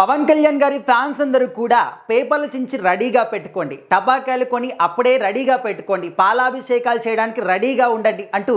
పవన్ కళ్యాణ్ గారి ఫ్యాన్స్ అందరూ కూడా పేపర్లు చించి రెడీగా పెట్టుకోండి, టపాకాయలు కొని అప్పుడే రెడీగా పెట్టుకోండి, పాలాభిషేకాలు చేయడానికి రెడీగా ఉండండి అంటూ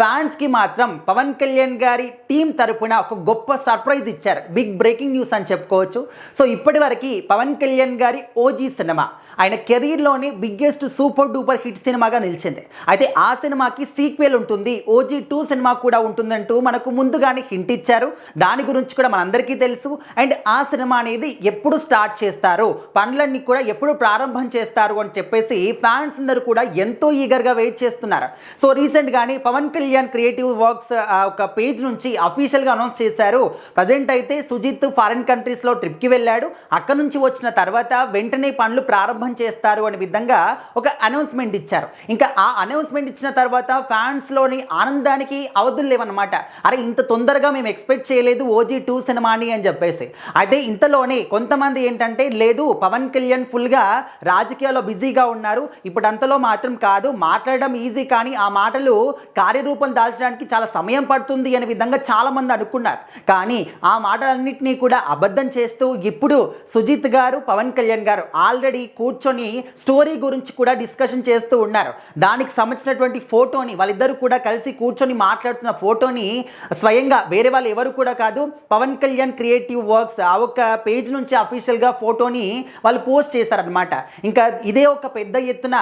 ఫ్యాన్స్కి మాత్రం పవన్ కళ్యాణ్ గారి టీం తరపున ఒక గొప్ప సర్ప్రైజ్ ఇచ్చారు. బిగ్ బ్రేకింగ్ న్యూస్ అని చెప్పుకోవచ్చు. సో ఇప్పటి వరకు పవన్ కళ్యాణ్ గారి ఓజీ సినిమా ఆయన కెరీర్లోనే బిగ్గెస్ట్ సూపర్ డూపర్ హిట్ సినిమాగా నిలిచింది. అయితే ఆ సినిమాకి సీక్వెల్ ఉంటుంది, ఓజీ 2 సినిమా కూడా ఉంటుందంటూ మనకు ముందుగానే హింట్ ఇచ్చారు. దాని గురించి కూడా మనందరికీ తెలుసు. అండ్ ఆ సినిమా అనేది ఎప్పుడు స్టార్ట్ చేస్తారు, పనులన్నీ కూడా ఎప్పుడు ప్రారంభం చేస్తారు అని చెప్పేసి ఫ్యాన్స్ అందరూ కూడా ఎంతో ఈగర్గా వెయిట్ చేస్తున్నారు. సో రీసెంట్గానే పవన్ కళ్యాణ్ క్రియేటివ్ వర్క్స్ ఒక పేజ్ నుంచి అఫీషియల్గా అనౌన్స్ చేశారు. ప్రజెంట్ అయితే సుజిత్ ఫారిన్ కంట్రీస్లో ట్రిప్కి వెళ్ళాడు. అక్కడ నుంచి వచ్చిన తర్వాత వెంటనే పనులు ప్రారంభం చేస్తారు అనే విధంగా ఒక అనౌన్స్మెంట్ ఇచ్చారు. ఇంకా ఆ అనౌన్స్మెంట్ ఇచ్చిన తర్వాత ఫ్యాన్స్లోని ఆనందానికి అవధులు లేవన్నమాట. అరే ఇంత తొందరగా మేము ఎక్స్పెక్ట్ చేయలేదు ఓజీ 2 సినిమాని అని చెప్పేసి. అయితే ఇంతలోనే కొంతమంది ఏంటంటే లేదు పవన్ కళ్యాణ్ ఫుల్గా రాజకీయాల్లో బిజీగా ఉన్నారు, ఇప్పుడు అంతలో మాత్రం కాదు, మాట్లాడడం ఈజీ కానీ ఆ మాటలు కార్యరూపం దాల్చడానికి చాలా సమయం పడుతుంది అనే విధంగా చాలామంది అనుకున్నారు. కానీ ఆ మాటలన్నింటినీ కూడా అబద్ధం చేస్తూ ఇప్పుడు సుజిత్ గారు పవన్ కళ్యాణ్ గారు ఆల్రెడీ కూర్చొని స్టోరీ గురించి కూడా డిస్కషన్ చేస్తూ ఉన్నారు. దానికి సంబంధించినటువంటి ఫోటోని వాళ్ళిద్దరూ కూడా కలిసి కూర్చొని మాట్లాడుతున్న ఫోటోని స్వయంగా వేరే వాళ్ళు ఎవరు కూడా కాదు, పవన్ కళ్యాణ్ క్రియేటివ్ వర్క్స్ ఆ ఒక పేజ్ నుంచి అఫీషియల్గా ఫోటోని వాళ్ళు పోస్ట్ చేశారనమాట. ఇంకా ఇదే ఒక పెద్ద ఎత్తున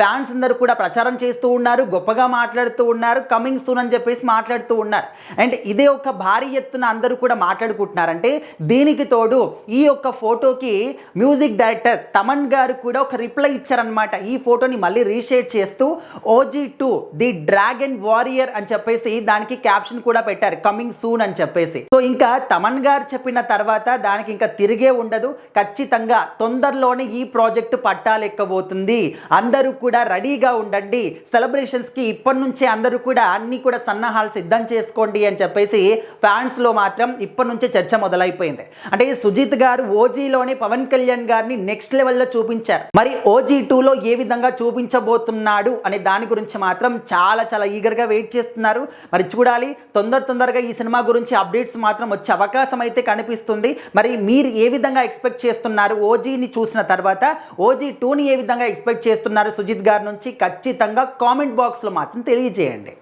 ఫ్యాన్స్ అందరూ కూడా ప్రచారం చేస్తూ ఉన్నారు, గొప్పగా మాట్లాడుతూ ఉన్నారు, కమింగ్ సూన్ అని చెప్పేసి మాట్లాడుతూ ఉన్నారు. అండ్ ఇదే ఒక భారీ ఎత్తున అందరూ కూడా మాట్లాడుకుంటున్నారంటే దీనికి తోడు ఈ యొక్క ఫోటోకి మ్యూజిక్ డైరెక్టర్ తమన్ గారు కూడా ఒక రిప్లై ఇచ్చారనమాట. ఈ ఫోటోని మళ్ళీ రీషేర్ చేస్తూ ఓజీ 2 ది డ్రాగన్ వారియర్ అని చెప్పేసి దానికి క్యాప్షన్ కూడా పెట్టారు, కమింగ్ సూన్ అని చెప్పేసి. సో ఇంకా తమన్ గారు చెప్పిన తర్వాత దానికి ఇంకా తిరిగే ఉండదు. ఖచ్చితంగా తొందరలోనే ఈ ప్రాజెక్టు పట్టాలెక్కబోతుంది, అందరూ కూడా రెడీగా ఉండండి, సెలబ్రేషన్స్కి ఇప్పటి నుంచే అందరూ కూడా అన్ని కూడా సన్నాహాలు సిద్ధం చేసుకోండి అని చెప్పేసి ఫ్యాన్స్లో మాత్రం ఇప్పటి నుంచే చర్చ మొదలైపోయింది. అంటే సుజిత్ గారు ఓజీలోనే పవన్ కళ్యాణ్ గారిని నెక్స్ట్ లెవెల్లో చూపించారు. మరి ఓజీ 2లో ఏ విధంగా చూపించబోతున్నాడు అనే దాని గురించి మాత్రం చాలా ఈగర్గా వెయిట్ చేస్తున్నారు. మరి చూడాలి, తొందరగా ఈ సినిమా గురించి అప్డేట్స్ మాత్రం వచ్చే అవకాశం అయితే కనిపిస్తుంది. మరి మీరు ఏ విధంగా ఎక్స్పెక్ట్ చేస్తున్నారు ఓజీని చూసిన తర్వాత, ఓజీ 2ని ఏ విధంగా ఎక్స్పెక్ట్ చేస్తున్నారు సుజిత్ గారి నుంచి ఖచ్చితంగా కామెంట్ బాక్స్లో మాత్రం తెలియజేయండి.